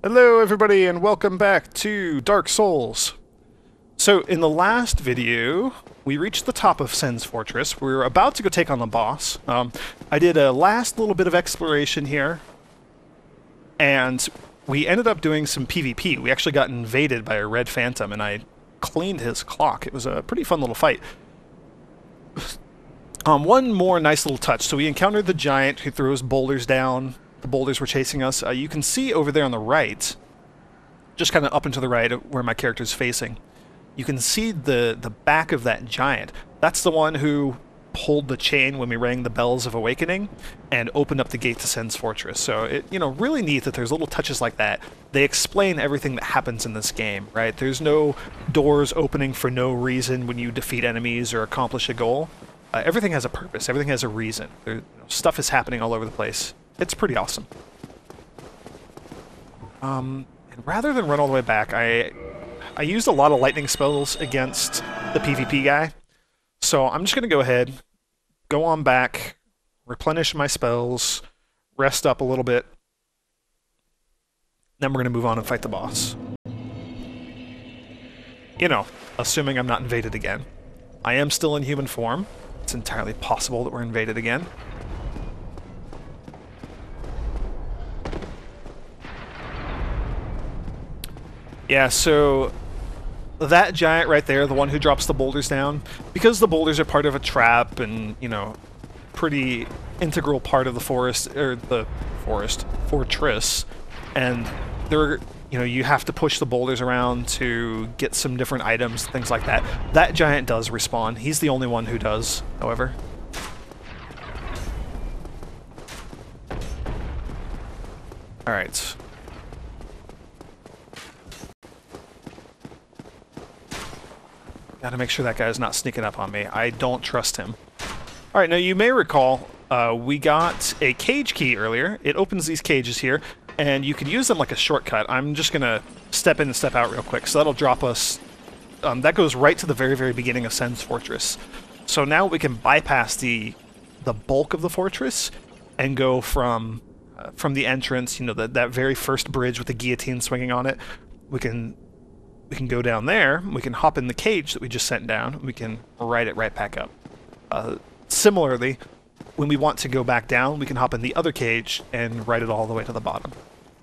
Hello everybody and welcome back to Dark Souls. So in the last video, we reached the top of Sen's Fortress. We were about to go take on the boss. I did a last little bit of exploration here, and we ended up doing some PvP. We actually got invaded by a red phantom, and I cleaned his clock. It was a pretty fun little fight. One more nice little touch. So we encountered the giant who threw his boulders down. The boulders were chasing us. You can see over there on the right, just kind of up and to the right where my character's facing, you can see the back of that giant. That's the one who pulled the chain when we rang the bells of awakening and opened up the gate to Sen's Fortress. So it, really neat that there's little touches like that. They explain everything that happens in this game, right? There's no doors opening for no reason when you defeat enemies or accomplish a goal. Everything has a purpose. Everything has a reason. Stuff is happening all over the place. It's pretty awesome. And rather than run all the way back, I used a lot of lightning spells against the PvP guy. So I'm just going to go ahead, go on back, replenish my spells, rest up a little bit. Then we're going to move on and fight the boss. Assuming I'm not invaded again. I am still in human form. It's entirely possible that we're invaded again. Yeah, so that giant right there, the one who drops the boulders down, because the boulders are part of a trap and, pretty integral part of the fortress, and they're, you have to push the boulders around to get some different items, things like that. That giant does respawn. He's the only one who does, however. Alright. Gotta make sure that guy's not sneaking up on me. I don't trust him. Alright, now you may recall, we got a cage key earlier. It opens these cages here, and you can use them like a shortcut. I'm just gonna step in and step out real quick, so that'll drop us... that goes right to the very, very beginning of Sen's Fortress. So now we can bypass the bulk of the fortress and go from the entrance, that very first bridge with the guillotine swinging on it. We can go down there, we can hop in the cage that we just sent down, we can ride it right back up. Similarly, when we want to go back down, we can hop in the other cage and ride it all the way to the bottom.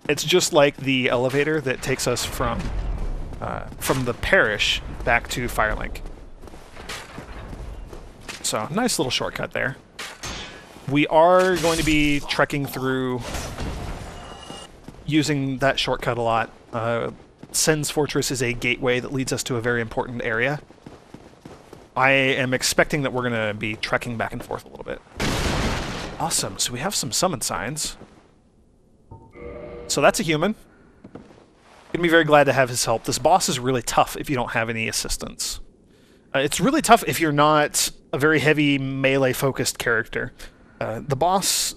It's just like the elevator that takes us from the parish back to Firelink. So, nice little shortcut there. We are going to be trekking through using that shortcut a lot. Sen's Fortress is a gateway that leads us to a very important area. I am expecting that we're going to be trekking back and forth a little bit. Awesome, so we have some summon signs. So that's a human. Gonna be very glad to have his help. This boss is really tough if you don't have any assistance. It's really tough if you're not a very heavy melee-focused character. The boss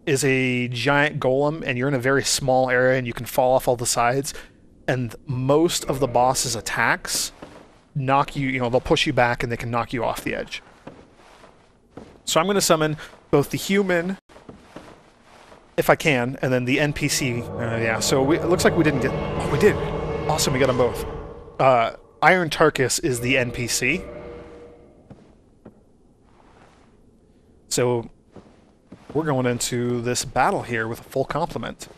is a giant golem, and you're in a very small area, and you can fall off all the sides. And most of the boss's attacks knock you, they'll push you back and they can knock you off the edge. So I'm going to summon both the human, if I can, and then the NPC. Yeah, so it looks like we didn't get... Oh, we did! Awesome, we got them both. Iron Tarkus is the NPC. So we're going into this battle here with a full complement,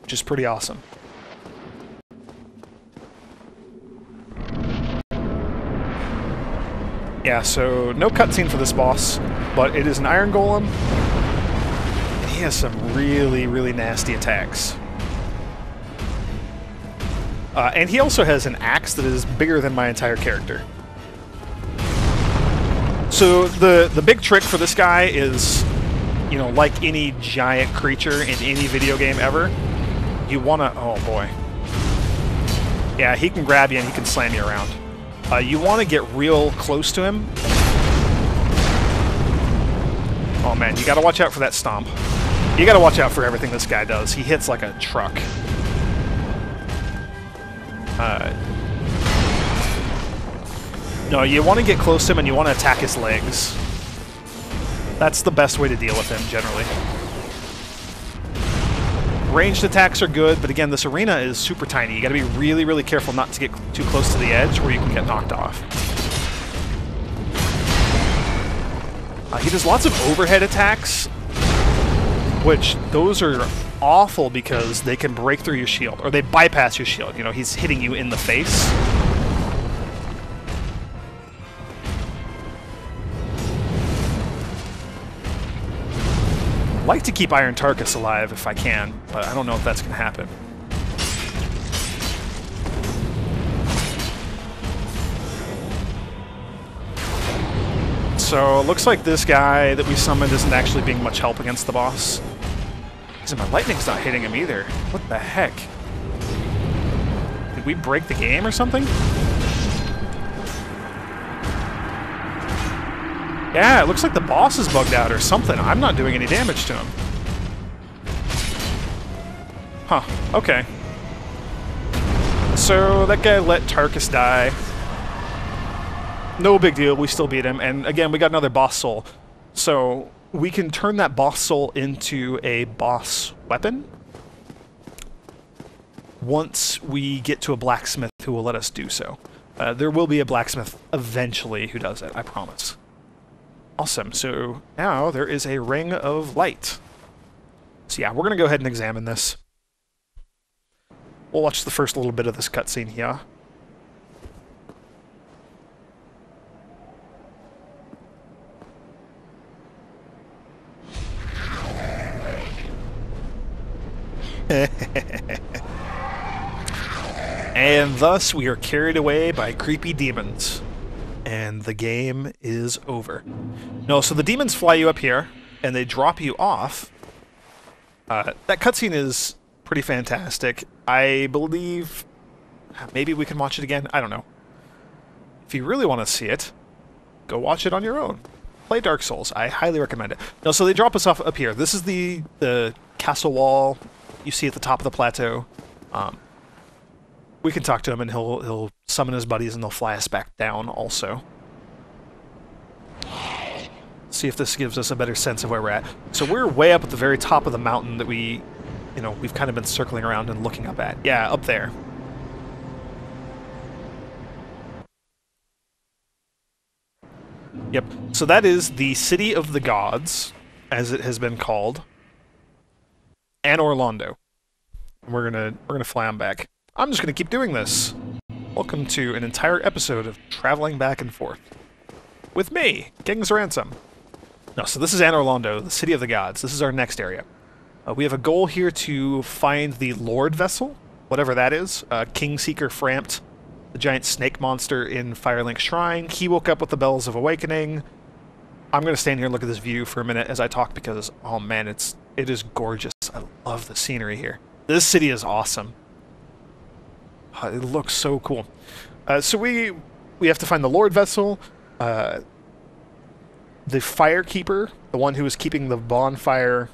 which is pretty awesome. Yeah, so no cutscene for this boss, but it is an Iron Golem, and he has some really, really nasty attacks. And he also has an axe that is bigger than my entire character. So the big trick for this guy is, like any giant creature in any video game ever, you wanna... Oh boy. Yeah, he can grab you and he can slam you around. You want to get real close to him. Oh man, you gotta watch out for that stomp. You gotta watch out for everything this guy does. He hits like a truck. No, you want to get close to him and you want to attack his legs. That's the best way to deal with him, generally. Ranged attacks are good, but again, this arena is super tiny. You gotta be really, really careful not to get too close to the edge where you can get knocked off. He does lots of overhead attacks, which those are awful because they can break through your shield, or they bypass your shield. You know, he's hitting you in the face. I'd like to keep Iron Tarkus alive if I can, but I don't know if that's going to happen. So it looks like this guy that we summoned isn't actually being much help against the boss. So my lightning's not hitting him either. What the heck? Did we break the game or something? Yeah, it looks like the boss is bugged out or something. I'm not doing any damage to him. Huh, okay. So that guy let Tarkus die. No big deal, we still beat him. And again, we got another boss soul. So we can turn that boss soul into a boss weapon once we get to a blacksmith who will let us do so. There will be a blacksmith eventually who does it, I promise. Awesome, so now there is a ring of light. So yeah, we're going to go ahead and examine this. We'll watch the first little bit of this cutscene here. And thus we are carried away by creepy demons. And the game is over. No, so the demons fly you up here, and they drop you off. That cutscene is pretty fantastic. I believe maybe we can watch it again. I don't know. If you really want to see it, go watch it on your own. Play Dark Souls. I highly recommend it. No, so they drop us off up here. This is the castle wall you see at the top of the plateau. We can talk to him, and he'll summon his buddies, and they'll fly us back down also. See if this gives us a better sense of where we're at. So we're way up at the very top of the mountain that we've kind of been circling around and looking up at. Yeah, up there. Yep. So that is the City of the Gods, as it has been called. Anor Londo. We're gonna fly on back. I'm just going to keep doing this. Welcome to an entire episode of traveling back and forth. With me, King's Ransom. No, so this is Anor Londo, the City of the Gods. This is our next area. We have a goal here to find the Lord Vessel, whatever that is. Kingseeker Frampt, the giant snake monster in Firelink Shrine. He woke up with the Bells of Awakening. I'm going to stand here and look at this view for a minute as I talk because, oh man, it is gorgeous. I love the scenery here. This city is awesome. It looks so cool. So we have to find the Lord Vessel. The Firekeeper, the one who is keeping the bonfire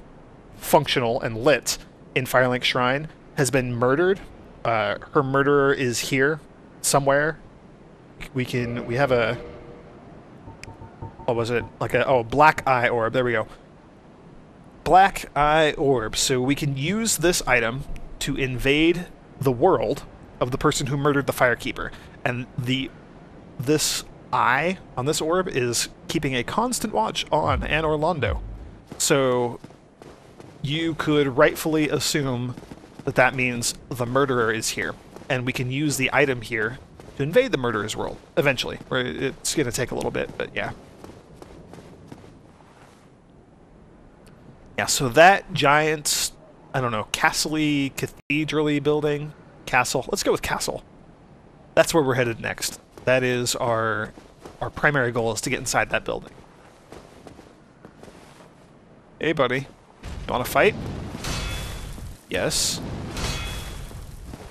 functional and lit in Firelink Shrine, has been murdered. Her murderer is here somewhere. We have a... What was it? Black Eye Orb. There we go. Black Eye Orb. So we can use this item to invade the world of the person who murdered the Firekeeper. And this eye on this orb is keeping a constant watch on Anor Londo. So you could rightfully assume that that means the murderer is here. And we can use the item here to invade the murderer's world, eventually. It's going to take a little bit, but yeah. Yeah, so that giant, I don't know, castle-y, cathedral-y building... Castle. Let's go with castle. That's where we're headed next. That is our primary goal, is to get inside that building. Hey, buddy. You want to fight? Yes.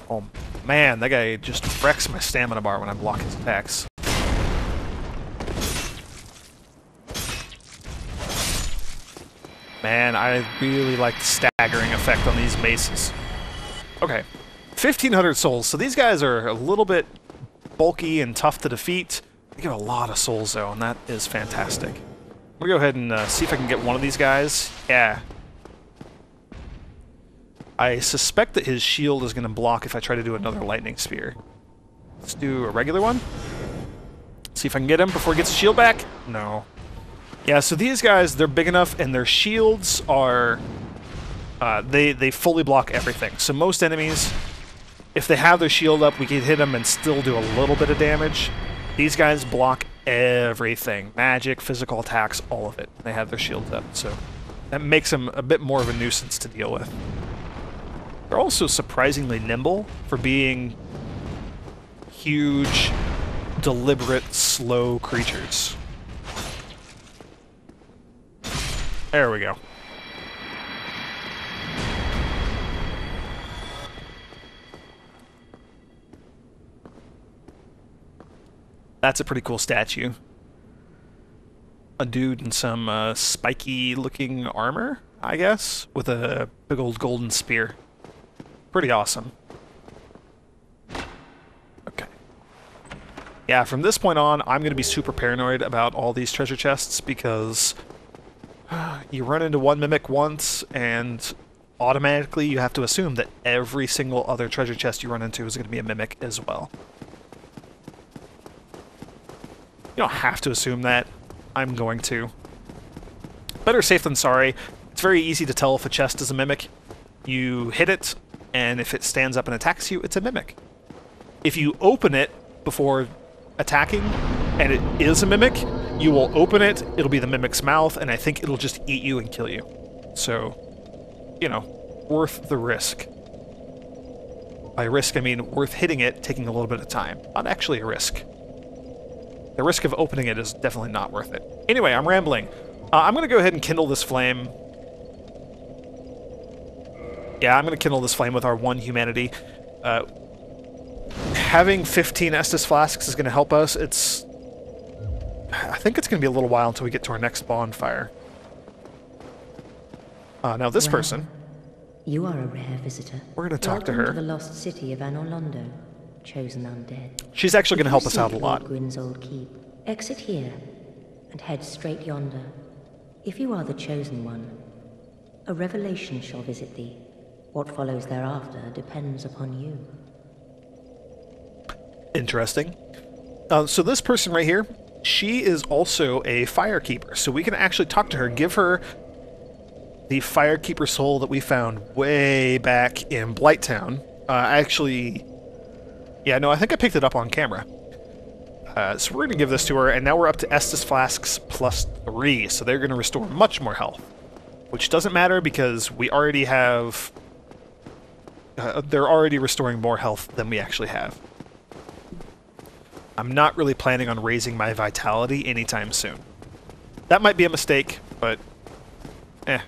Oh, man, that guy just wrecks my stamina bar when I block his attacks. Man, I really like the staggering effect on these maces. Okay. 1,500 souls, so these guys are a little bit bulky and tough to defeat. They get a lot of souls, though, and that is fantastic. I'm gonna go ahead and see if I can get one of these guys. Yeah. I suspect that his shield is going to block if I try to do another lightning spear. Let's do a regular one. See if I can get him before he gets his shield back. No. Yeah, so these guys, they're big enough, and their shields are... they fully block everything. So most enemies, if they have their shield up, we can hit them and still do a little bit of damage. These guys block everything. Magic, physical attacks, all of it. They have their shields up, so that makes them a bit more of a nuisance to deal with. They're also surprisingly nimble for being huge, deliberate, slow creatures. There we go. That's a pretty cool statue. A dude in some spiky-looking armor, I guess, with a big old golden spear. Pretty awesome. Okay. Yeah, from this point on, I'm going to be super paranoid about all these treasure chests because you run into one mimic once, and automatically you have to assume that every single other treasure chest you run into is going to be a mimic as well. You don't have to assume that. I'm going to. Better safe than sorry. It's very easy to tell if a chest is a mimic. You hit it, and if it stands up and attacks you, it's a mimic. If you open it before attacking, and it is a mimic, you will open it, it'll be the mimic's mouth, and I think it'll just eat you and kill you. So, you know, worth the risk. By risk, I mean worth hitting it, taking a little bit of time. Not actually a risk. The risk of opening it is definitely not worth it. Anyway, I'm rambling. I'm going to go ahead and kindle this flame. Yeah, I'm going to kindle this flame with our 1 humanity. Having 15 Estus flasks is going to help us. I think it's going to be a little while until we get to our next bonfire. Now this person... You are a rare visitor. We're going to talk to her. Welcome to the lost city of Anor Londo, chosen undead. She's actually going to help us out a lot. Gwyn's old keep. Exit here, and head straight yonder. If you are the chosen one, a revelation shall visit thee. What follows thereafter depends upon you. Interesting. So this person right here, she is also a firekeeper, so we can actually talk to her, give her the firekeeper soul that we found way back in Blighttown. Actually, yeah, no, I think I picked it up on camera. So we're going to give this to her, and now we're up to Estus Flasks +3, so they're going to restore much more health. Which doesn't matter because we already have... they're already restoring more health than we actually have. I'm not really planning on raising my vitality anytime soon. That might be a mistake, but... eh.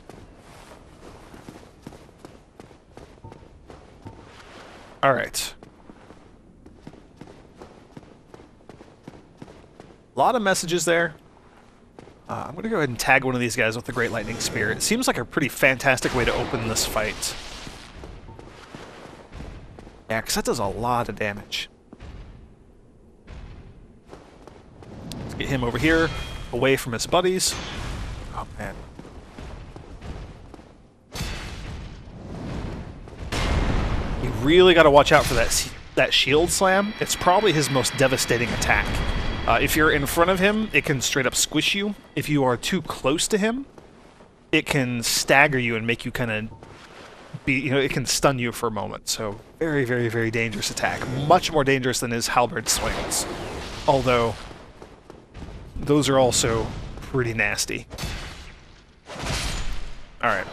Alright. A lot of messages there. I'm going to go ahead and tag one of these guys with the Great Lightning Spear. It seems like a pretty fantastic way to open this fight. Yeah, because that does a lot of damage. Let's get him over here, away from his buddies. Oh, man. You really got to watch out for that shield slam. It's probably his most devastating attack. If you're in front of him, it can straight up squish you. If you are too close to him, it can stagger you and make you kind of be, you know, it can stun you for a moment. So very, very, very dangerous attack. Much more dangerous than his halberd swings. Although, those are also pretty nasty. Alright.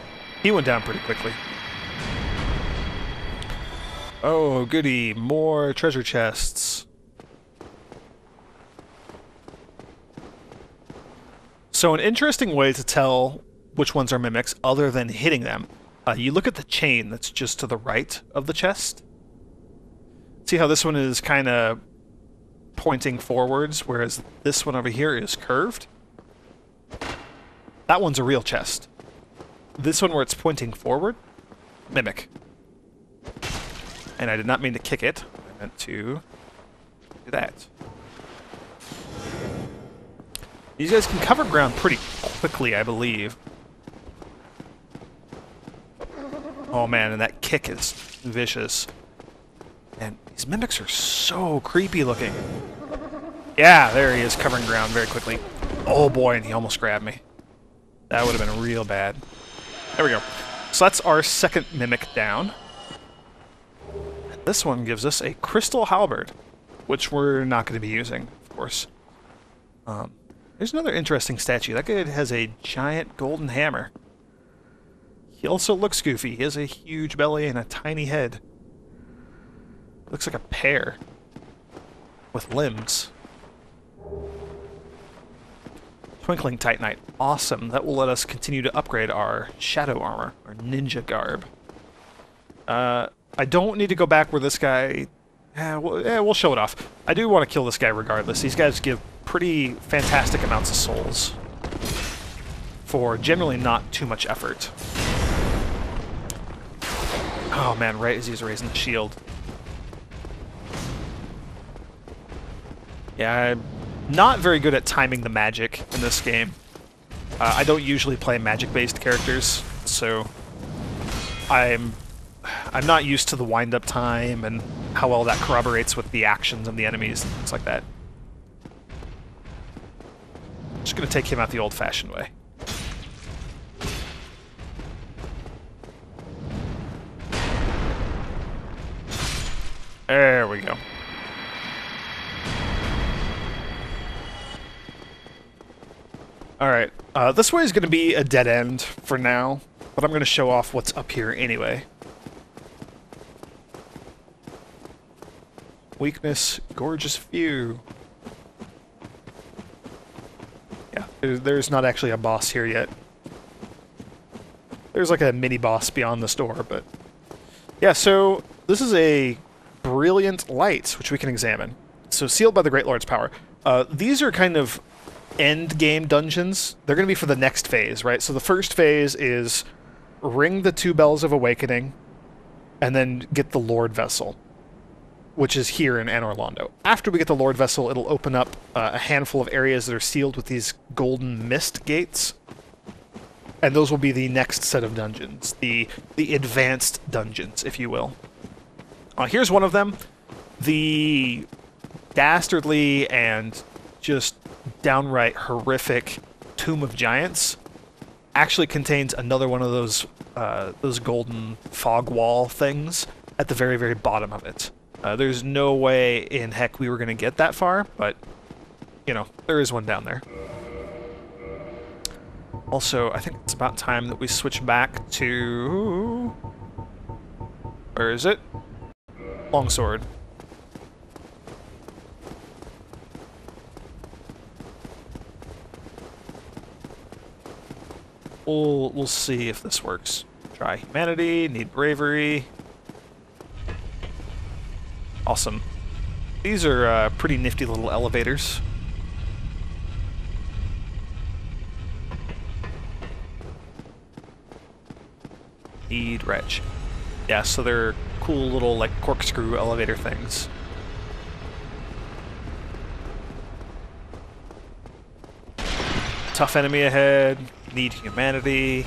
He went down pretty quickly. Oh, goody. More treasure chests. So an interesting way to tell which ones are mimics, other than hitting them, you look at the chain that's just to the right of the chest. See how this one is kind of pointing forwards, whereas this one over here is curved? That one's a real chest. This one where it's pointing forward, mimic. And I did not mean to kick it. I meant to do that. These guys can cover ground pretty quickly, I believe. Oh man, and that kick is vicious. And these mimics are so creepy looking. Yeah, there he is, covering ground very quickly. Oh boy, and he almost grabbed me. That would have been real bad. There we go. So that's our second mimic down. And this one gives us a crystal halberd, which we're not going to be using, of course. There's another interesting statue. That guy has a giant golden hammer. He also looks goofy. He has a huge belly and a tiny head. Looks like a pear with limbs. Twinkling Titanite. Awesome. That will let us continue to upgrade our shadow armor, our ninja garb. I don't need to go back where this guy... we'll show it off. I do want to kill this guy regardless. These guys give pretty fantastic amounts of souls for generally not too much effort. Oh man, right as he's raising the shield. Yeah, I'm not very good at timing the magic in this game. I don't usually play magic-based characters, so I'm not used to the wind-up time and how well that corroborates with the actions of the enemies and things like that. Just gonna take him out the old-fashioned way. There we go. Alright, this way is going to be a dead end for now, but I'm going to show off what's up here anyway. Weakness, gorgeous view. Yeah, there's not actually a boss here yet. There's like a mini-boss beyond this door, but... Yeah, so this is a brilliant light, which we can examine. So sealed by the Great Lord's power. These are kind of end game dungeons. They're going to be for the next phase, right? So the first phase is ring the 2 bells of awakening and then get the Lord Vessel, which is here in Anor Londo. After we get the Lord Vessel, it'll open up a handful of areas that are sealed with these golden mist gates, and those will be the next set of dungeons, the advanced dungeons, if you will. Here's one of them. The dastardly and just downright horrific Tomb of Giants actually contains another one of those golden fog wall things at the very, very bottom of it. There's no way in heck we were going to get that far, but, you know, there is one down there. Also, I think it's about time that we switch back to... Where is it? Longsword. We'll see if this works. Try humanity, need bravery. Awesome. These are pretty nifty little elevators. Need wretch. Yeah, so they're cool little like corkscrew elevator things. Tough enemy ahead. Need humanity.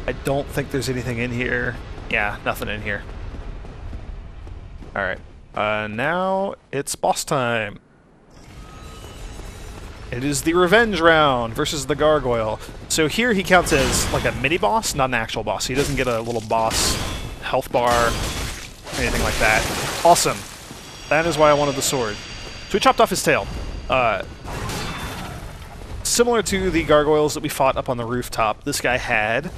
I don't think there's anything in here. Yeah, nothing in here. Alright. Now it's boss time. It is the revenge round versus the gargoyle. So here he counts as like a mini-boss, not an actual boss. He doesn't get a little boss health bar, anything like that. Awesome. That is why I wanted the sword. So we chopped off his tail. Similar to the gargoyles that we fought up on the rooftop, this guy had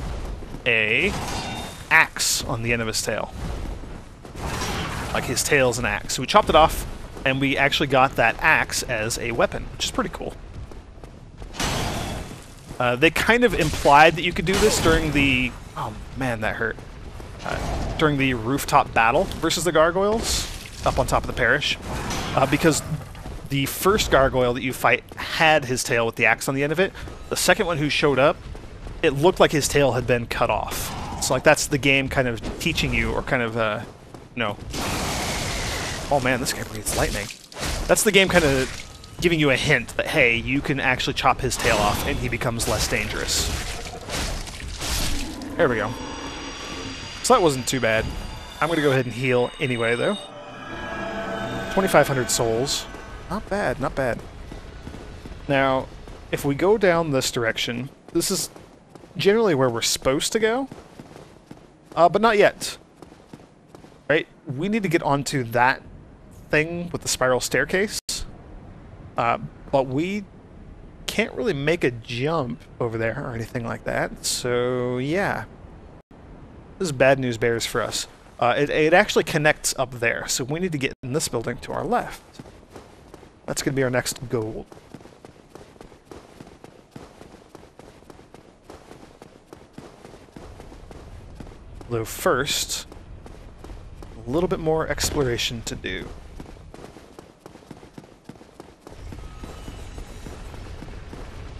a axe on the end of his tail. Like his tail's an axe. So we chopped it off, and we actually got that axe as a weapon, which is pretty cool. They kind of implied that you could do this during the... Oh man, that hurt. During the rooftop battle versus the gargoyles up on top of the parish. Because the first gargoyle that you fight had his tail with the axe on the end of it. The second one who showed up, it looked like his tail had been cut off. So like that's the game kind of teaching you, or kind of, no. Oh man, this guy breathes lightning. That's the game kind of giving you a hint that, hey, you can actually chop his tail off and he becomes less dangerous. There we go. So that wasn't too bad. I'm going to go ahead and heal anyway, though. 2,500 souls. Not bad, not bad. Now, if we go down this direction, this is generally where we're supposed to go. But not yet. Right? We need to get onto that thing with the spiral staircase. But we can't really make a jump over there or anything like that. So, yeah. This is bad news bears for us. It actually connects up there, so we need to get in this building to our left. That's going to be our next goal. Though first, a little bit more exploration to do.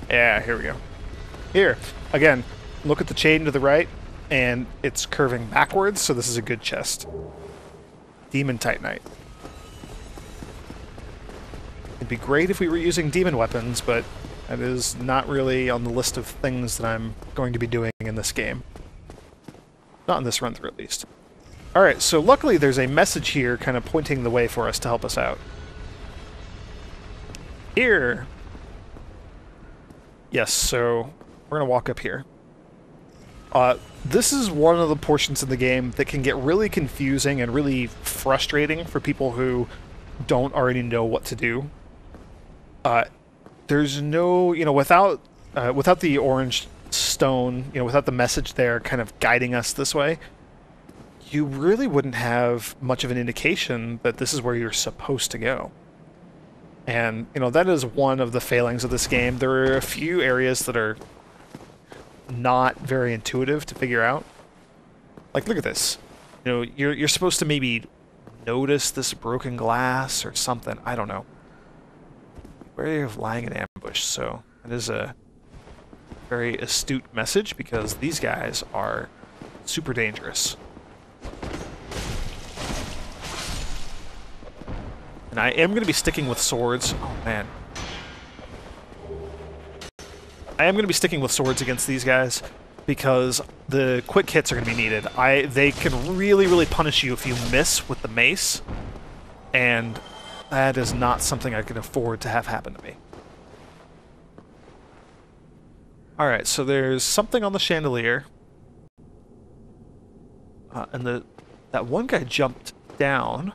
Yeah, here we go. Here, again, look at the chain to the right, and it's curving backwards, so this is a good chest. Demon Titanite. It'd be great if we were using demon weapons, but that is not really on the list of things that I'm going to be doing in this game. Not in this run-through, at least. Alright, so luckily there's a message here kind of pointing the way for us to help us out. Here! Yes, so we're going to walk up here. This is one of the portions of the game that can get really confusing and really frustrating for people who don't already know what to do. There's no, without the orange stone, without the message there kind of guiding us this way, you really wouldn't have much of an indication that this is where you're supposed to go. And, that is one of the failings of this game. There are a few areas that are not very intuitive to figure out. Like, look at this. You're supposed to maybe notice this broken glass or something. I don't know. Wary of lying in ambush. So, that is a very astute message because these guys are super dangerous. And I am going to be sticking with swords. Oh, man. I am going to be sticking with swords against these guys because the quick hits are going to be needed. They can really, really punish you if you miss with the mace, and that is not something I can afford to have happen to me. Alright, so there's something on the chandelier. And that one guy jumped down.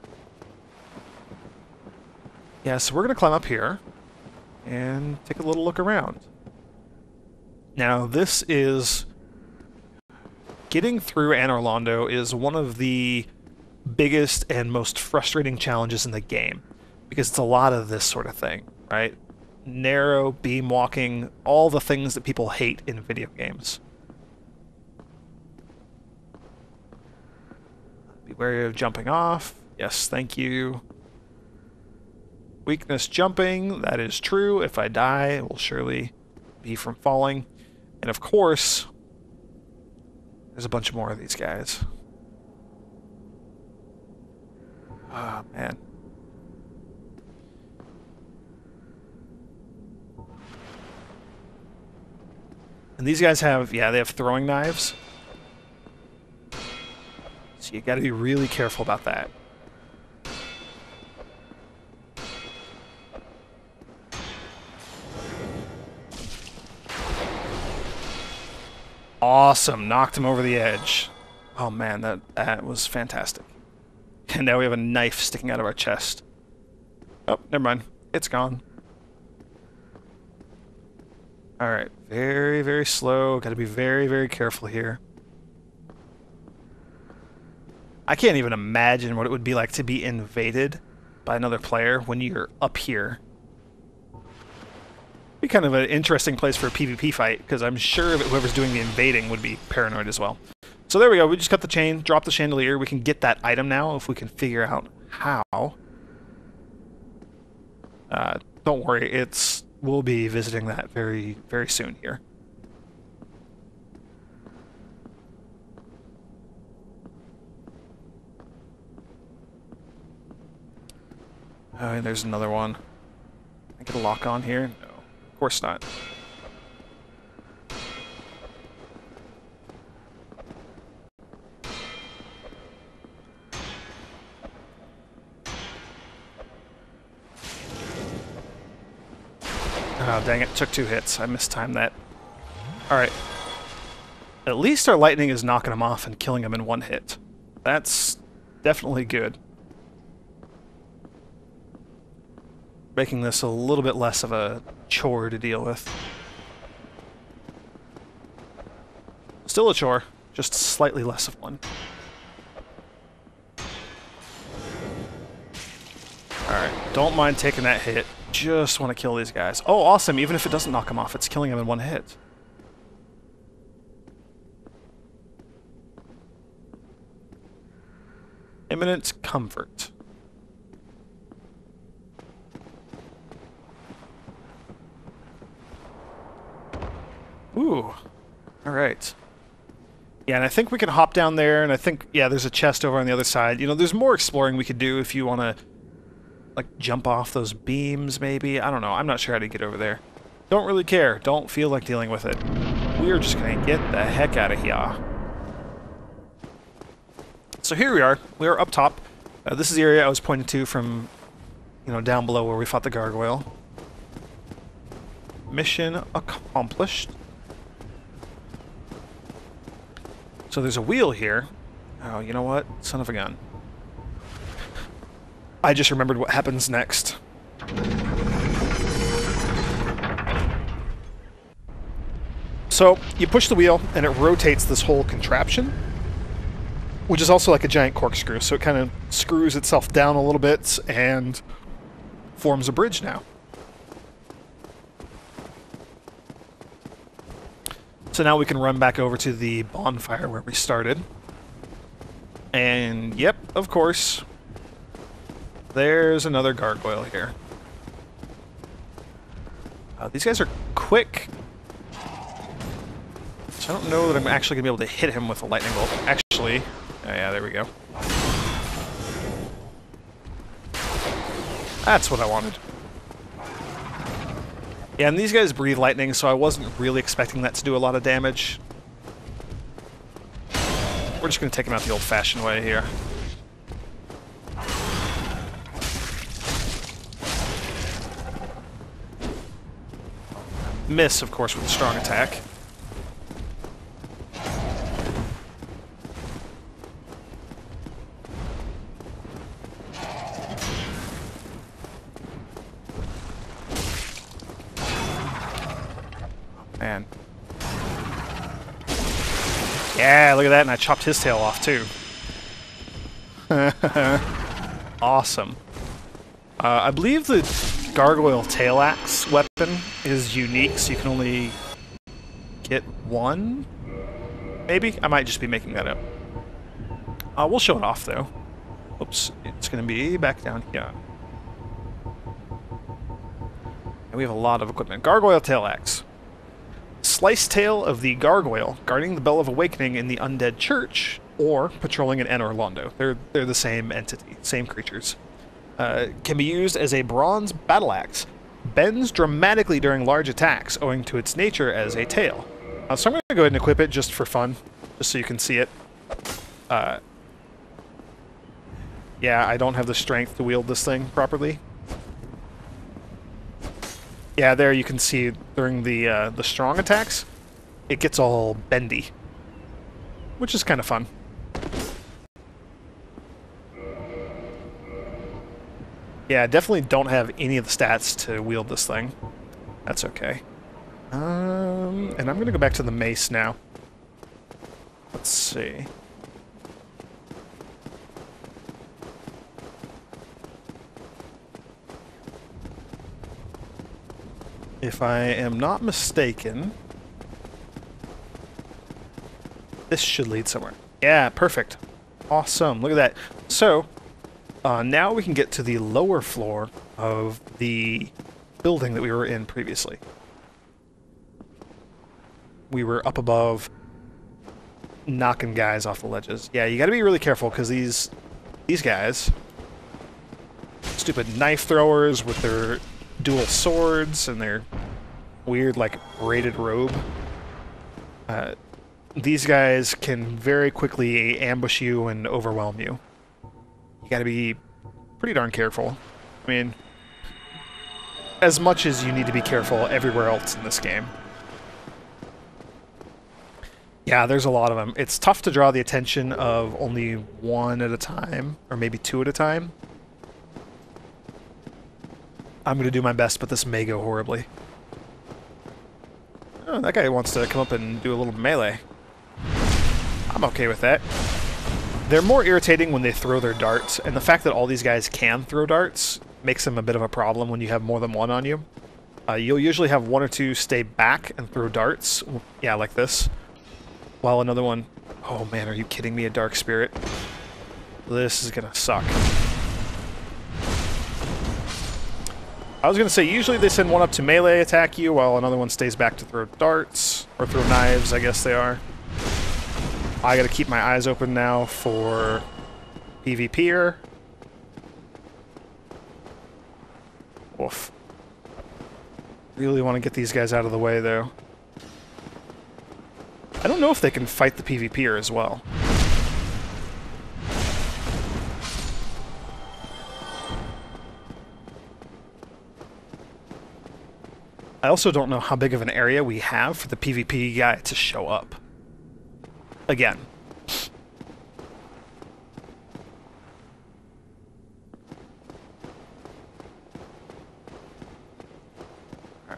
Yeah, so we're going to climb up here and take a little look around. Now, this is... Getting through Anor Londo is one of the biggest and most frustrating challenges in the game, because it's a lot of this sort of thing, right? Narrow, beam walking, all the things that people hate in video games. Be wary of jumping off. Yes, thank you. Weakness jumping, that is true. If I die, it will surely be from falling. And of course, there's a bunch more of these guys. Oh, man. And these guys have, yeah, they have throwing knives. So you gotta be really careful about that. Awesome, knocked him over the edge. Oh man, that was fantastic. And now we have a knife sticking out of our chest. Oh, never mind. It's gone. Alright, very, very slow. Gotta be very, very careful here. I can't even imagine what it would be like to be invaded by another player when you're up here. Be kind of an interesting place for a PvP fight, because I'm sure that whoever's doing the invading would be paranoid as well. So there we go, we just cut the chain, drop the chandelier, we can get that item now if we can figure out how. Don't worry, we'll be visiting that very, very soon here. And there's another one. Can I get a lock on here? No. Of course not. Oh, dang it. Took 2 hits. I mistimed that. Alright. At least our lightning is knocking him off and killing him in 1 hit. That's definitely good. Making this a little bit less of a chore to deal with. Still a chore, just slightly less of one. Alright, don't mind taking that hit. Just want to kill these guys. Oh, awesome, even if it doesn't knock him off, it's killing him in 1 hit. Imminent comfort. Ooh. Alright. Yeah, and I think we can hop down there, and I think, yeah, there's a chest over on the other side. You know, there's more exploring we could do if you want to, like, jump off those beams, maybe? I don't know. I'm not sure how to get over there. Don't really care. Don't feel like dealing with it. We're just going to get the heck out of here. So here we are. We are up top. This is the area I was pointing to from, you know, down below where we fought the gargoyle. Mission accomplished. So there's a wheel here. Oh, you know what? Son of a gun. I just remembered what happens next. So, you push the wheel, and it rotates this whole contraption, which is also like a giant corkscrew, so it kind of screws itself down a little bit and forms a bridge now. So now we can run back over to the bonfire where we started. And, yep, of course, there's another gargoyle here. These guys are quick. So I don't know that I'm actually going to be able to hit him with a lightning bolt. Actually, oh yeah, there we go. That's what I wanted. Yeah, and these guys breathe lightning, so I wasn't really expecting that to do a lot of damage. We're just going to take him out the old-fashioned way here. Miss, of course, with a strong attack. Man. Yeah, look at that, and I chopped his tail off, too. Awesome. I believe the gargoyle tail axe weapon is unique, so you can only get 1? Maybe? I might just be making that up. We'll show it off, though. Oops, it's going to be back down here. And we have a lot of equipment. Gargoyle tail axe. Sliced tail of the gargoyle, guarding the Bell of Awakening in the Undead Church, or patrolling in Anor Londo. They're the same entity, same creatures. Can be used as a bronze battle axe. Bends dramatically during large attacks, owing to its nature as a tail. So I'm going to go ahead and equip it just for fun, just so you can see it. Yeah, I don't have the strength to wield this thing properly. Yeah, there you can see during the strong attacks, it gets all bendy, which is kind of fun. Yeah, definitely don't have any of the stats to wield this thing. That's okay. And I'm going to go back to the mace now. Let's see. If I am not mistaken, this should lead somewhere. Yeah, perfect. Awesome. Look at that. So, now we can get to the lower floor of the building that we were in previously. We were up above knocking guys off the ledges. Yeah, you gotta be really careful because these guys, stupid knife throwers with their dual swords and their weird, like, braided robe. These guys can very quickly ambush you and overwhelm you. You gotta be pretty darn careful. I mean, as much as you need to be careful everywhere else in this game. Yeah, there's a lot of them. It's tough to draw the attention of only one at a time, or maybe two at a time. I'm going to do my best, but this may go horribly. Oh, that guy wants to come up and do a little melee. I'm okay with that. They're more irritating when they throw their darts, and the fact that all these guys can throw darts makes them a bit of a problem when you have more than one on you. You'll usually have one or two stay back and throw darts. Yeah, like this. While another one... Oh man, are you kidding me? A Dark Spirit? This is gonna suck. I was gonna say, usually they send one up to melee attack you, while another one stays back to throw darts. Or throw knives, I guess they are. I gotta keep my eyes open now for PvP'er. Woof. Really want to get these guys out of the way, though. I don't know if they can fight the PvP'er as well. I also don't know how big of an area we have for the PvP guy to show up. Again.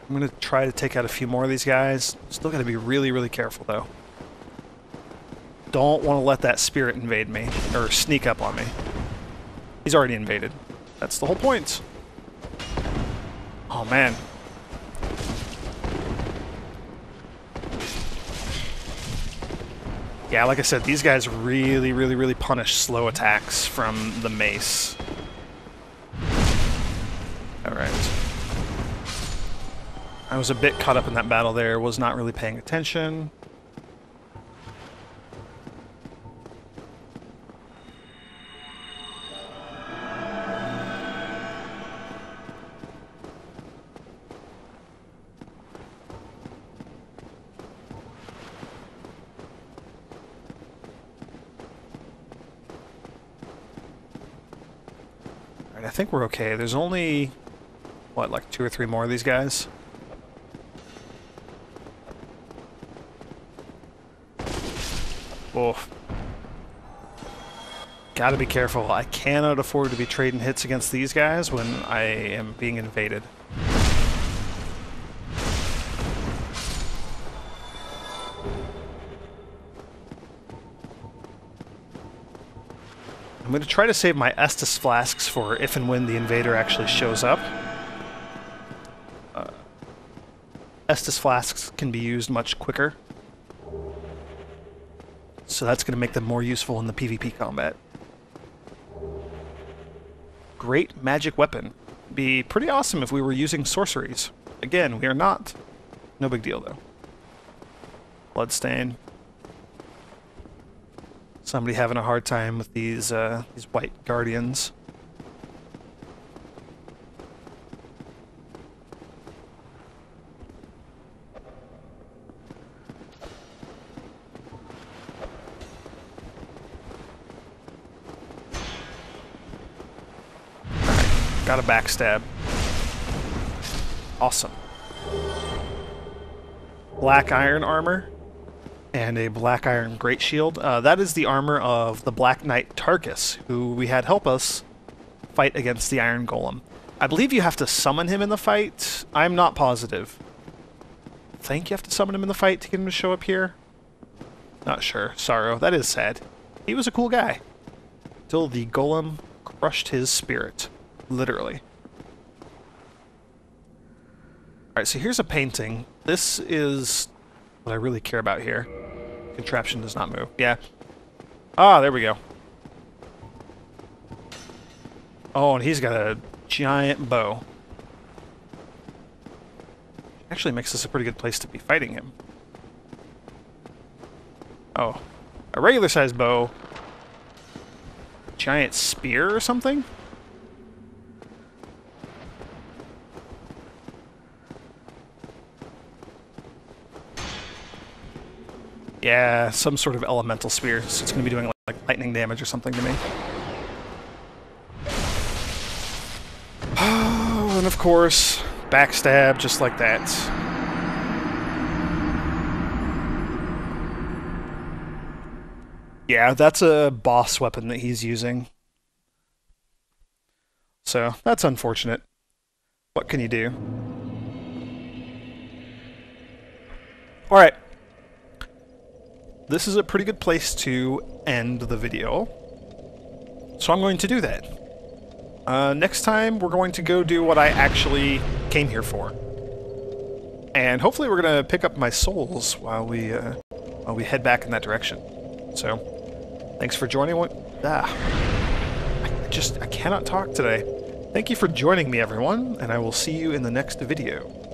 I'm going to try to take out a few more of these guys. Still got to be really, really careful, though. Don't want to let that spirit invade me, or sneak up on me. He's already invaded. That's the whole point. Oh, man. Yeah, like I said, these guys really, really, really punish slow attacks from the mace. Alright. I was a bit caught up in that battle there, was not really paying attention. Alright, I think we're okay. There's only, what, like 2 or 3 more of these guys? Oof. Gotta be careful. I cannot afford to be trading hits against these guys when I am being invaded. I'm going to try to save my Estus flasks for if and when the invader actually shows up. Estus flasks can be used much quicker. So that's going to make them more useful in the PvP combat. Great magic weapon. Be pretty awesome if we were using sorceries. Again, we are not. No big deal, though. Bloodstain. Somebody having a hard time with these white guardians. Got a backstab. Awesome. Black iron armor and a black iron great shield. That is the armor of the Black Knight Tarkus, who we had help us fight against the Iron Golem. I believe you have to summon him in the fight. I'm not positive. I think you have to summon him in the fight to get him to show up here. Not sure. Sorrow. That is sad. He was a cool guy. Till the Golem crushed his spirit. Literally. Alright, so here's a painting. This is what I really care about here. Contraption does not move. Yeah. Ah, there we go. Oh, and he's got a giant bow. Actually makes this a pretty good place to be fighting him. Oh. A regular-sized bow. Giant spear or something? Yeah, some sort of elemental spear, so it's going to be doing like lightning damage or something to me. Oh, and of course, backstab just like that. Yeah, that's a boss weapon that he's using. So, that's unfortunate. What can you do? Alright. This is a pretty good place to end the video. So I'm going to do that. Next time, we're going to go do what I actually came here for. And hopefully we're going to pick up my souls while we head back in that direction. So, thanks for joining. I cannot talk today. Thank you for joining me, everyone, and I will see you in the next video.